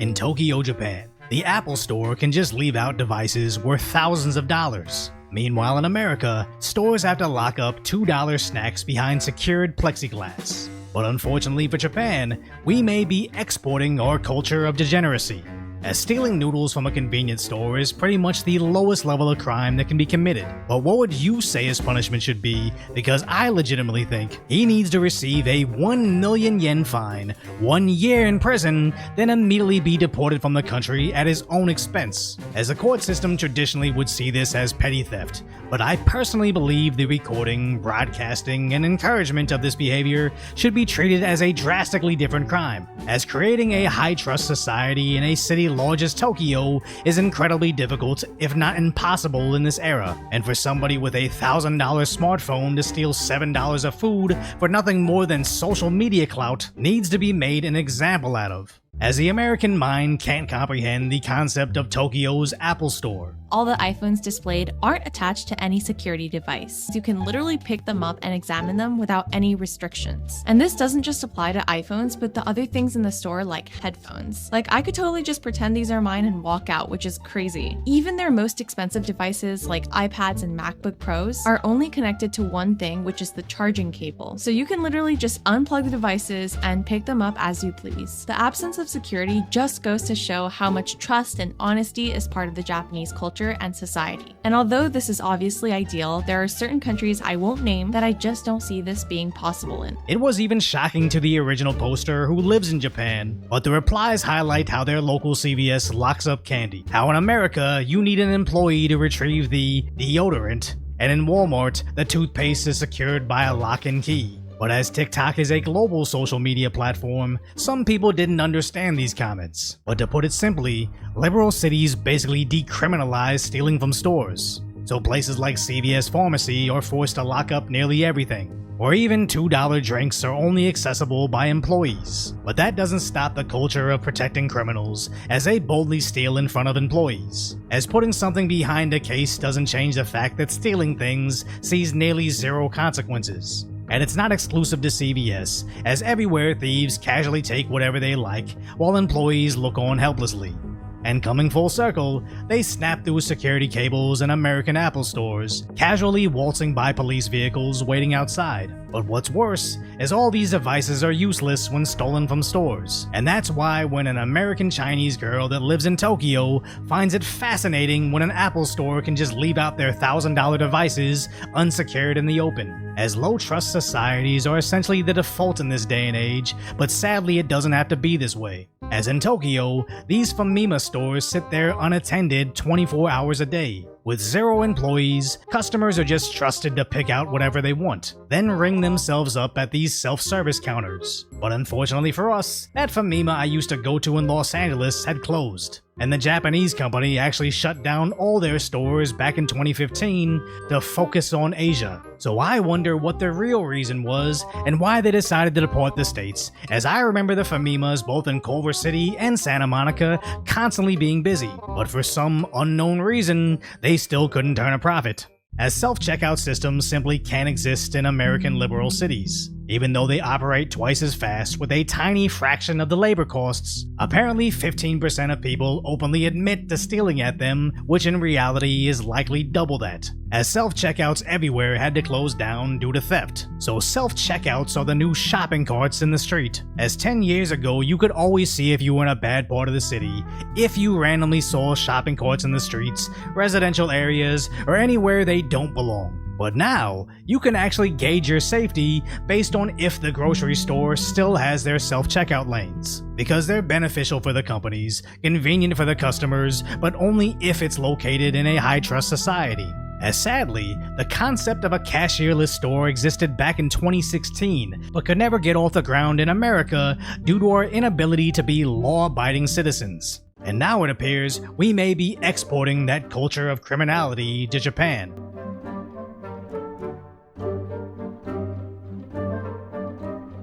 In Tokyo, Japan, the Apple Store can just leave out devices worth thousands of dollars. Meanwhile, in America, stores have to lock up $2 snacks behind secured plexiglass. But unfortunately for Japan, we may be exporting our culture of degeneracy, as stealing noodles from a convenience store is pretty much the lowest level of crime that can be committed. But what would you say his punishment should be? Because I legitimately think he needs to receive a 1 million yen fine, 1 year in prison, then immediately be deported from the country at his own expense, as the court system traditionally would see this as petty theft. But I personally believe the recording, broadcasting, and encouragement of this behavior should be treated as a drastically different crime, as creating a high-trust society in a city large as Tokyo is incredibly difficult, if not impossible, in this era, and for somebody with a $1,000 smartphone to steal $7 of food for nothing more than social media clout needs to be made an example out of, as the American mind can't comprehend the concept of Tokyo's Apple Store. All the iPhones displayed aren't attached to any security device. You can literally pick them up and examine them without any restrictions. And this doesn't just apply to iPhones, but the other things in the store like headphones. Like, I could totally just pretend these are mine and walk out, which is crazy. Even their most expensive devices like iPads and MacBook Pros are only connected to one thing, which is the charging cable. So you can literally just unplug the devices and pick them up as you please. The absence of security just goes to show how much trust and honesty is part of the Japanese culture and society. And although this is obviously ideal, there are certain countries I won't name that I just don't see this being possible in. It was even shocking to the original poster who lives in Japan, but the replies highlight how their local CVS locks up candy, how in America you need an employee to retrieve the deodorant, and in Walmart the toothpaste is secured by a lock and key. But as TikTok is a global social media platform, some people didn't understand these comments. But to put it simply, liberal cities basically decriminalize stealing from stores. So places like CVS Pharmacy are forced to lock up nearly everything. Or even $2 drinks are only accessible by employees. But that doesn't stop the culture of protecting criminals, as they boldly steal in front of employees. As putting something behind a case doesn't change the fact that stealing things sees nearly zero consequences. And it's not exclusive to CVS, as everywhere thieves casually take whatever they like, while employees look on helplessly. And coming full circle, they snap through security cables in American Apple stores, casually waltzing by police vehicles waiting outside. But what's worse is all these devices are useless when stolen from stores. And that's why when an American Chinese girl that lives in Tokyo finds it fascinating when an Apple store can just leave out their $1,000 devices unsecured in the open. As low-trust societies are essentially the default in this day and age, but sadly it doesn't have to be this way. As in Tokyo, these Famima stores sit there unattended 24 hours a day. With 0 employees, customers are just trusted to pick out whatever they want, then ring themselves up at these self-service counters. But unfortunately for us, that Famima I used to go to in Los Angeles had closed, and the Japanese company actually shut down all their stores back in 2015 to focus on Asia. So I wonder what the real reason was and why they decided to deport the states, as I remember the Famimas both in Culver City and Santa Monica constantly being busy, but for some unknown reason, they still couldn't turn a profit, as self-checkout systems simply can't exist in American liberal cities, even though they operate twice as fast with a tiny fraction of the labor costs. Apparently 15% of people openly admit to stealing at them, which in reality is likely double that, as self-checkouts everywhere had to close down due to theft. So self-checkouts are the new shopping carts in the street, as 10 years ago you could always see if you were in a bad part of the city if you randomly saw shopping carts in the streets, residential areas, or anywhere they don't belong. But now, you can actually gauge your safety based on if the grocery store still has their self-checkout lanes, because they're beneficial for the companies, convenient for the customers, but only if it's located in a high-trust society. As sadly, the concept of a cashierless store existed back in 2016, but could never get off the ground in America due to our inability to be law-abiding citizens. And now it appears we may be exporting that culture of criminality to Japan.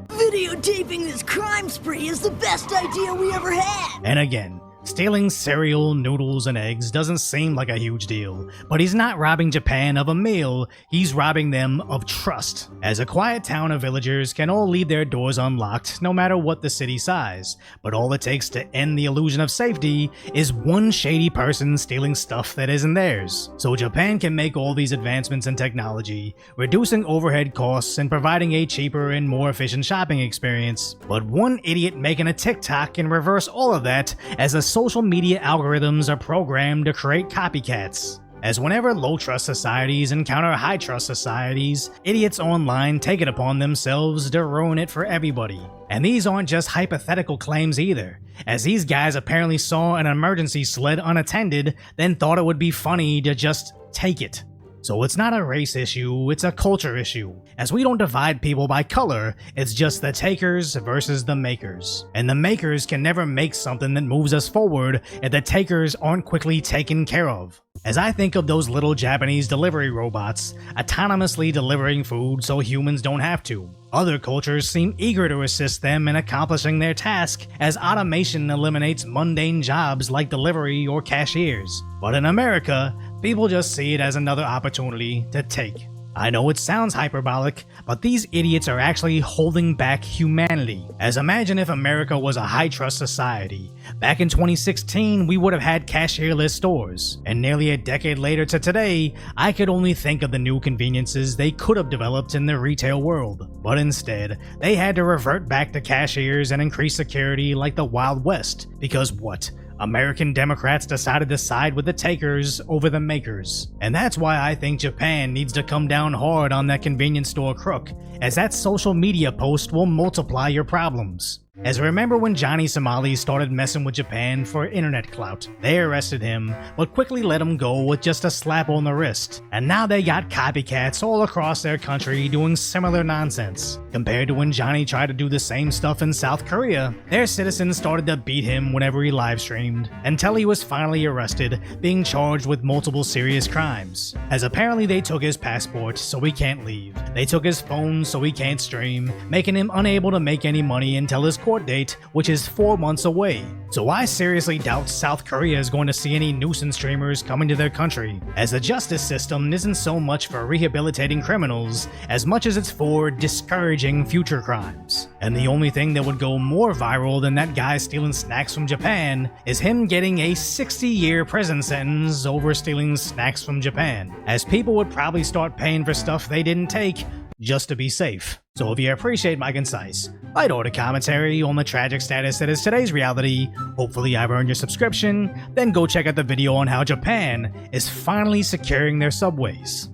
Videotaping this crime spree is the best idea we ever had! And again, Stealing cereal, noodles, and eggs doesn't seem like a huge deal, but he's not robbing Japan of a meal, he's robbing them of trust. As a quiet town of villagers can all leave their doors unlocked no matter what the city size, but all it takes to end the illusion of safety is one shady person stealing stuff that isn't theirs. So Japan can make all these advancements in technology, reducing overhead costs and providing a cheaper and more efficient shopping experience. But one idiot making a TikTok can reverse all of that, as the social media algorithms are programmed to create copycats. As whenever low-trust societies encounter high-trust societies, idiots online take it upon themselves to ruin it for everybody. And these aren't just hypothetical claims either, as these guys apparently saw an emergency sled unattended, then thought it would be funny to just take it. So it's not a race issue, it's a culture issue. As we don't divide people by color, it's just the takers versus the makers. And the makers can never make something that moves us forward if the takers aren't quickly taken care of. As I think of those little Japanese delivery robots, autonomously delivering food so humans don't have to. Other cultures seem eager to assist them in accomplishing their task, as automation eliminates mundane jobs like delivery or cashiers. But in America, people just see it as another opportunity to take. I know it sounds hyperbolic, but these idiots are actually holding back humanity. As imagine if America was a high-trust society. Back in 2016, we would have had cashierless stores, and nearly a decade later to today, I could only think of the new conveniences they could have developed in the retail world. But instead, they had to revert back to cashiers and increase security like the Wild West, because what? American Democrats decided to side with the takers over the makers. And that's why I think Japan needs to come down hard on that convenience store crook, as that social media post will multiply your problems. As remember when Johnny Somali started messing with Japan for internet clout? They arrested him, but quickly let him go with just a slap on the wrist. And now they got copycats all across their country doing similar nonsense. Compared to when Johnny tried to do the same stuff in South Korea, their citizens started to beat him whenever he livestreamed, until he was finally arrested, being charged with multiple serious crimes. As apparently they took his passport so he can't leave. They took his phone so he can't stream, making him unable to make any money until his court date, which is 4 months away. So I seriously doubt South Korea is going to see any nuisance streamers coming to their country, as the justice system isn't so much for rehabilitating criminals as much as it's for discouraging future crimes. And the only thing that would go more viral than that guy stealing snacks from Japan is him getting a 60-year prison sentence over stealing snacks from Japan, as people would probably start paying for stuff they didn't take just to be safe. So if you appreciate my concise, light-order commentary on the tragic status that is today's reality, hopefully I've earned your subscription, then go check out the video on how Japan is finally securing their subways.